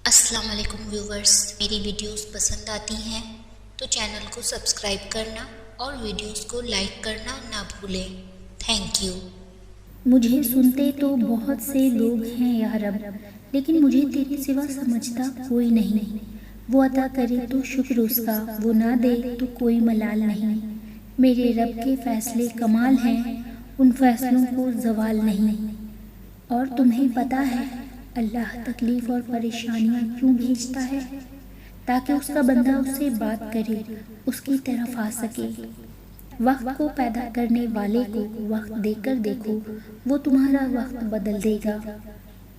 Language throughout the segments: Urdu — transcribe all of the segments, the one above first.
السلام علیکم ویورز، میری ویڈیوز پسند آتی ہیں تو چینل کو سبسکرائب کرنا اور ویڈیوز کو لائک کرنا نہ بھولیں۔ Thank you. مجھے سنتے تو بہت سے لوگ ہیں یا رب، لیکن مجھے تیرے سوا سمجھتا کوئی نہیں۔ وہ عطا کرے تو شکر اس کا، وہ نہ دے تو کوئی ملال نہیں۔ میرے رب کے فیصلے کمال ہیں، ان فیصلوں کو زوال نہیں۔ اور تمہیں پتہ ہے اللہ تکلیف اور پریشانیاں کیوں بھیجتا ہے؟ تاکہ اس کا بندہ اس سے بات کرے، اس کی طرف آ سکے۔ وقت کو پیدا کرنے والے کو وقت دے کر دیکھو، وہ تمہارا وقت بدل دے گا۔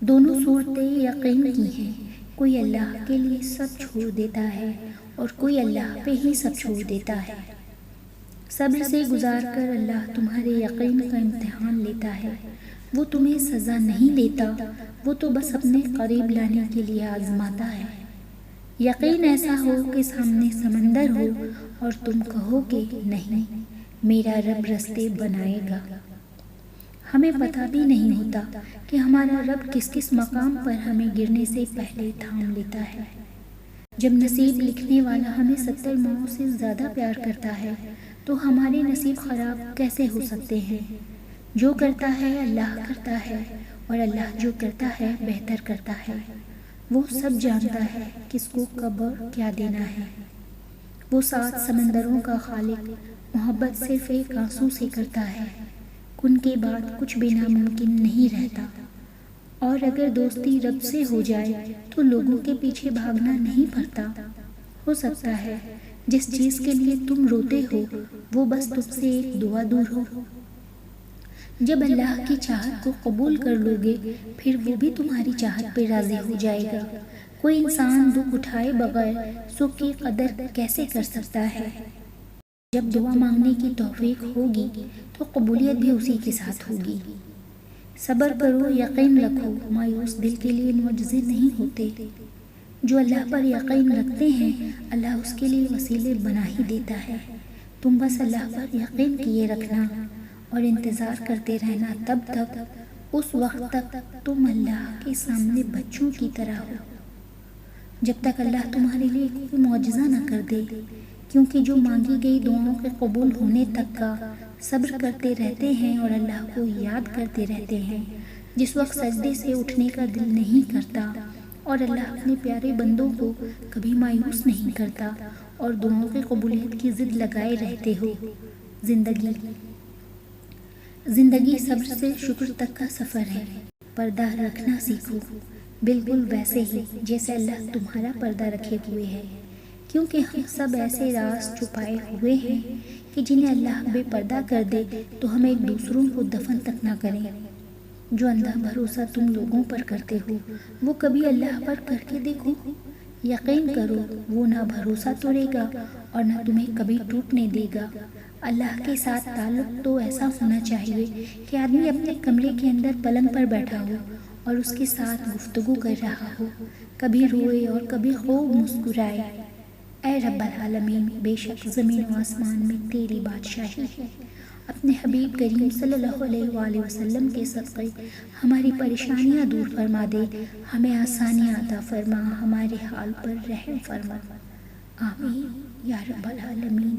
دونوں صورتیں یقین کی ہیں، کوئی اللہ کے لیے سب چھوڑ دیتا ہے اور کوئی اللہ پہ ہی سب چھوڑ دیتا ہے۔ صبر سے گزار کر اللہ تمہارے یقین کا امتحان لیتا ہے۔ وہ تمہیں سزا نہیں دیتا، وہ تو بس اپنے قریب لانے کے لیے آزماتا ہے۔ یقین ایسا ہو کہ سامنے سمندر ہو اور تم کہو کہ نہیں، میرا رب رستے بنائے گا۔ ہمیں پتہ بھی نہیں ہوتا کہ ہمارا رب کس کس مقام پر ہمیں گرنے سے پہلے تھام لیتا ہے۔ جب نصیب لکھنے والا ہمیں 70 ماؤں سے زیادہ پیار کرتا ہے تو ہمارے نصیب خراب کیسے ہو سکتے ہیں؟ جو کرتا ہے اللہ کرتا ہے، اور اللہ جو کرتا ہے بہتر کرتا ہے۔ وہ سب جانتا ہے کس کو کب اور کیا دینا ہے۔ وہ 7 سمندروں کا خالق محبت صرف ایک آنسو سے کرتا ہے۔ ان کے بعد کچھ بھی ناممکن نہیں رہتا۔ اور اگر دوستی رب سے ہو جائے تو لوگوں کے پیچھے بھاگنا نہیں پڑتا۔ ہو سکتا ہے جس چیز کے لیے تم روتے ہو وہ بس تم سے ایک دعا دور ہو۔ جب اللہ کی چاہت کو قبول کر لو گے پھر وہ بھی تمہاری چاہت پہ راضی ہو جائے گا۔ کوئی انسان دکھ اٹھائے بغیر سکھ کی قدر کیسے کر سکتا ہے؟ جب دعا مانگنے کی توفیق ہوگی تو قبولیت بھی اسی کے ساتھ ہوگی۔ صبر کرو، یقین رکھو، مایوس دل کے لیے معجزے نہیں ہوتے۔ جو اللہ پر یقین رکھتے ہیں اللہ اس کے لیے وسیلے بنا ہی دیتا ہے۔ تم بس اللہ پر یقین کیے رکھنا اور انتظار کرتے رہنا، تب تک اس وقت تک تم اللہ کے سامنے بچوں کی طرح ہو، جب تک اللہ تمہارے لیے کوئی معجزہ نہ کر دے۔ کیونکہ جو مانگی گئی دعاؤں کے قبول ہونے تک کا صبر کرتے رہتے ہیں اور اللہ کو یاد کرتے رہتے ہیں، جس وقت سجدے سے اٹھنے کا دل نہیں کرتا، اور اللہ اپنے پیارے بندوں کو کبھی مایوس نہیں کرتا، اور دعاؤں کی قبولیت کی ضد لگائے رہتے ہو۔ زندگی صبر سے شکر تک کا سفر ہے۔ پردہ رکھنا سیکھو، بالکل ویسے ہی جیسے اللہ تمہارا پردہ رکھے ہوئے ہے، کیونکہ ہم سب ایسے راز چھپائے ہوئے ہیں کہ جنہیں اللہ بے پردہ کر دے تو ہم ایک دوسروں کو دفن تک نہ کریں۔ جو اندھا بھروسہ تم لوگوں پر کرتے ہو وہ کبھی اللہ پر کر کے دیکھو۔ یقین کرو وہ نہ بھروسہ توڑے گا اور نہ تمہیں کبھی ٹوٹنے دے گا۔ اللہ کے ساتھ تعلق تو ایسا ہونا چاہیے کہ آدمی اپنے کمرے کے اندر پلنگ پر بیٹھا ہو اور اس کے ساتھ گفتگو کر رہا ہو، کبھی روئے اور کبھی خوب مسکرائے۔ اے رب العالمین، بے شک زمین و آسمان میں تیری بادشاہی ہے۔ اپنے حبیب کریم صلی اللہ علیہ وآلہ وسلم کے صدقے ہماری پریشانیاں دور فرما دے، ہمیں آسانیاں عطا فرما، ہمارے حال پر رحم فرما۔ آمین یا رب العالمین۔